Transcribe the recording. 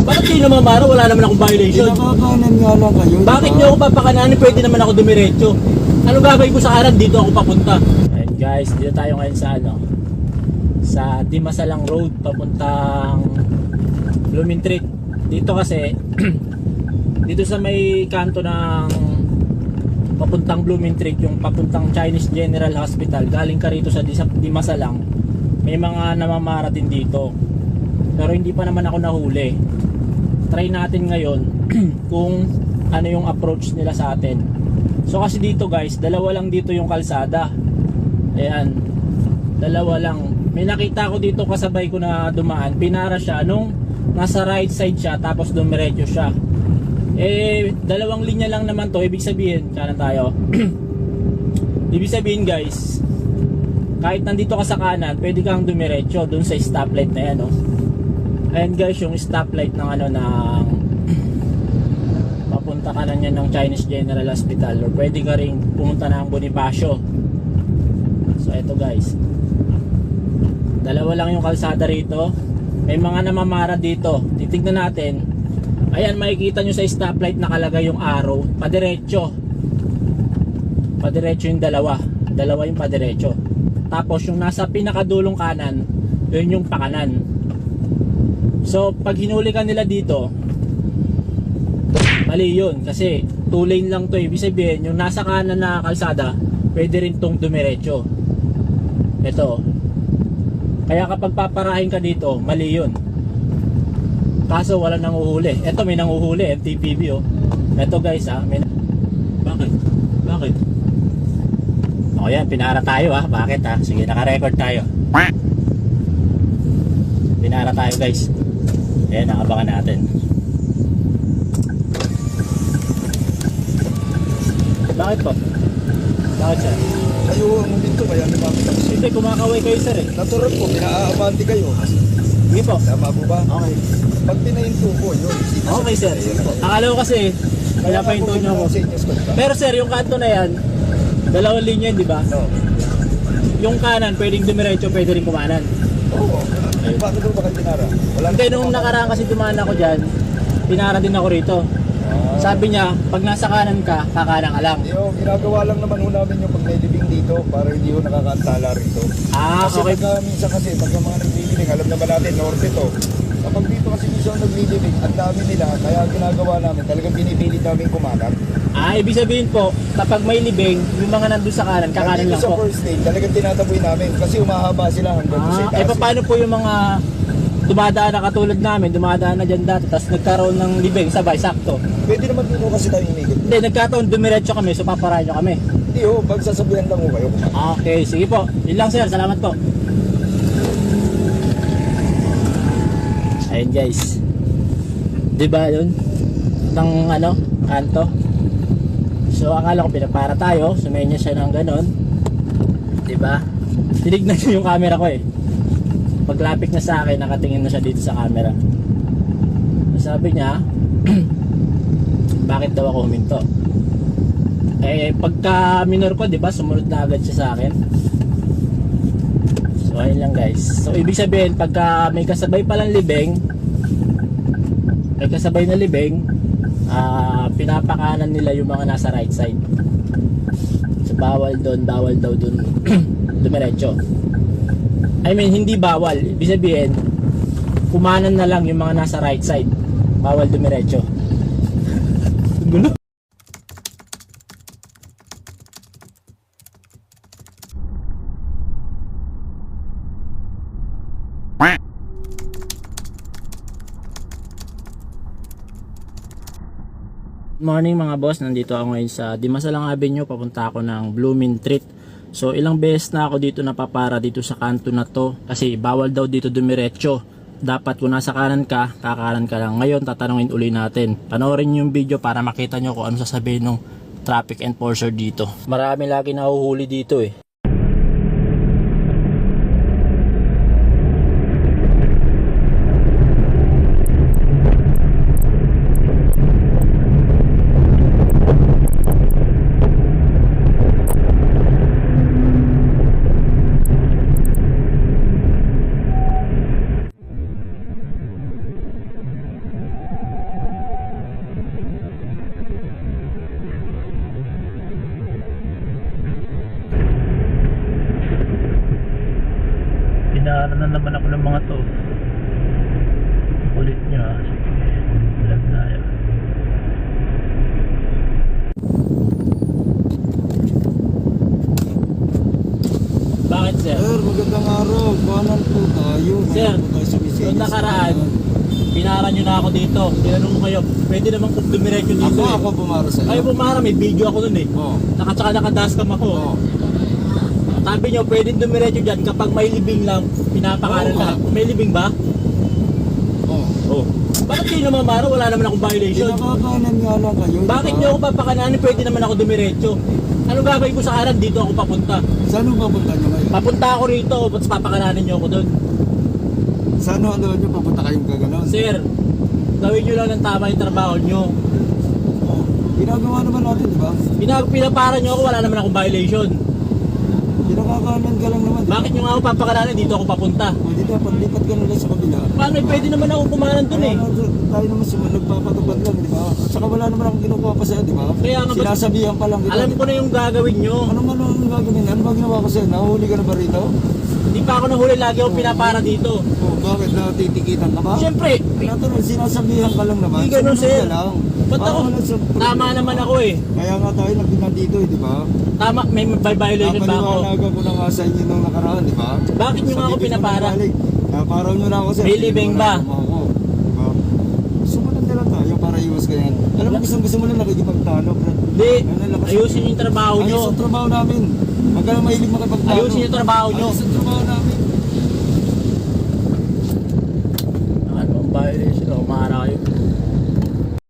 Bakit kayo namamara? Wala naman akong violation. Pinapakanan nga lang kayo. Bakit nyo ako papakananin? Pwede naman ako dumiretso. Anong gagawin ko sa kanan? Dito ako papunta. And guys, dito tayo ngayon sa sa Dimasalang Road papuntang Blooming Treat. Dito kasi dito sa may kanto ng papuntang Blooming Treat, yung papuntang Chinese General Hospital, galing ka rito sa Dimasalang, may mga namamara din dito. Pero hindi pa naman ako nahuli. Try natin ngayon kung ano yung approach nila sa atin. So kasi dito guys, dalawa lang dito yung kalsada. Ayan, dalawa lang. May nakita ko dito kasabay ko na dumaan, pinara siya nung nasa right side siya, tapos dumiretso siya. Eh, dalawang linya lang naman to, ibig sabihin, kanan tayo. Ibig sabihin guys, kahit nandito ka sa kanan, pwede kang dumiretso dun sa stoplight na yan, oh. Ayan guys, yung stoplight ng ng papunta ka na yan ng Chinese General Hospital, or pwede ka rin pumunta ng Bonifacio. So eto guys, dalawa lang yung kalsada rito. May mga namamara dito. Titignan natin. Ayan, makikita nyo sa stoplight nakalagay yung arrow, padiretso. Padiretso yung dalawa yung padiretso. Tapos yung nasa pinakadulong kanan, yun yung pakanan. So pag hinuli ka nila dito, mali yun, kasi 2 lane lang to. Ibig sabihin yung nasa kanan na kalsada, pwede rin tong dumiretso. Ito. Kaya kapag paparahin ka dito, mali yun. Kaso wala nang uhuli. Ito may nang uhuli, MTPB, oh. Ito guys, may... Bakit? O yan, pinara tayo, Bakit, Sige, naka-record tayo. Pinara tayo guys. Ayan, nakabangan natin. Bakit po? Bakit sir? Kayo ang dito, kaya lumapit ako sa Hindi, kumakaway kayo sir eh. natural po, pinaaabante kayo. Sige po. Tama po ba? Okay. Pag pinahinto po, yun. Okay sir. Sige po. Akala ko kasi, kaya pa hinto nyo ako. Pero sir, yung kanto na yan, dalawang linya, di ba? No. Yung kanan, pwedeng dumiretso, pwede rin kumanan. Oo. Bakit po ba kayo pinara? Wala Hindi, nung nakaraan kasi dumaan ako dyan, pinara din ako rito. Sabi niya, pag nasa kanan ka, kakanan ka lang. Yung ginagawa lang naman ho namin yung pag may libing dito para hindi ho nakakaantala rito. Kasi Okay. pagka minsan kasi, pagka mga naglilibing, alam naman natin, norte to. Kapag dito kasi minsan naglilibing, ang dami nila, kaya ginagawa namin, talagang pinipilit namin kumanan. Ibig sabihin po, kapag may libing, yung mga nandun sa kanan, kakanan Dito lang sa po. first stage, talagang tinataboy namin kasi umahaba sila hanggang sa itaas. Paano po yung mga dumadaan na katulad namin, dumadaan na dyan dati, tapos nagkaroon ng libing, sabay, sakto. Pwede naman dito kasi tayo umikot. Hindi, nagkataon, dumiretso kami, so paparahin nyo kami. Hindi ho, pagsasabihan lang ho kayo kumain. Okay, sige po. Yun lang sir, salamat po. Ayun guys. Diba yun? Ng kanto. So akala ko pinapara tayo, sumenya siya ng ganon. Diba? Tinignan nyo yung camera ko eh. Paglapit na sa akin, nakatingin na siya dito sa camera. Sabi niya, bakit daw ako huminto? Eh, pagka minor ko, diba, sumunod na agad siya sa akin. So, ayun lang guys. So, ibig sabihin, pagka may kasabay palang libing, may kasabay na libing, pinapakanan nila yung mga nasa right side. So, bawal daw dun dumiretso. I mean, hindi bawal. Ibig sabihin, kumanan na lang yung mga nasa right side. Bawal dumiretso. Gulo. Good morning mga boss, nandito ako ngayon sa Dimasalang Avenue, papunta ako ng Blooming Treat. So ilang beses na ako dito napapara dito sa kanto na to kasi bawal daw dito dumiretso. Dapat kung nasa kanan ka, kakanan ka lang. Ngayon tatanungin uli natin. Panoorin nyo yung video para makita nyo kung ano sasabihin ng traffic enforcer dito. Marami lagi nahuhuli dito eh. nakaraan, pinara nyo na ako dito. Tinanong ko kayo, pwede naman kung dumiretso dito eh. Ako bumara sa'yo. Kayo pumara, may video ako nun eh. Oo. Tsaka nakadaskam ako. Oo. Sabi nyo, pwede dumiretso dyan kapag may libing lang, pinapakanan Oo, lahat. May libing ba? Oo. Oo. Bakit kayo namamara? Wala naman akong violation. Pinakakanan nga lang kayo. Bakit diba? nyo ako papakananin? Pwede naman ako dumiretso. Anong gagawin ko sa kanan? Dito ako papunta. Saan mo papunta nyo ngayon? Papunta ako rito, ba't papakananin nyo ako doon? Saan ano nyo papunta kayong gaganon? Sir, gawin nyo lang ng tama yung trabaho nyo. Oo. Ginagawa naman natin, di ba? Pinapara nyo ako, wala naman akong violation. Pinakakanan ka lang naman. Bakit nyo nga ako papakananin? Dito ako papunta. Pwede na, paglipat ka na lang sa kabila. Paano? Pwede naman ako kumanan doon eh. Tayo naman nagpapatupad lang, di ba? At saka wala naman akong kinukuha pa sa'yo, di ba? Kaya nga ba- Sinasabihan pa lang kita. Alam ko na yung gagawin nyo. Ano man ang gagawin? Ano ba ginawa ko sa'yo? Nahuli ka na ba rito? Hindi pa ako nahuli, lagi akong pinapara dito. Oh, bakit na titikitan ka ba? Siyempre, Tinatanong, sinasabihan ka lang naman. Hindi ganun, Sumunod sir. ka lang. ba't ako? Tama naman ako eh. Kaya nga tayo nandito eh, di ba? Tama, may violation ba ako? Napaliwanagan ko na nga sa inyo nung nakaraan, di ba? Bakit nyo nga ako pinapara? Naparaw nyo na ako sir. May libing ba? Oo. Diba? Sumunod na lang tayo para iwas ka yan. Alam mo, gusto mo lang nakikipagtalo. Hindi, ayusin yung trabaho nyo. Ayos ang trabaho namin. Huwag ka lang mahilig makipagtalo. Ayusin yung trabaho nyo. Ayos ang trabaho namin. Ano ang violation? Umara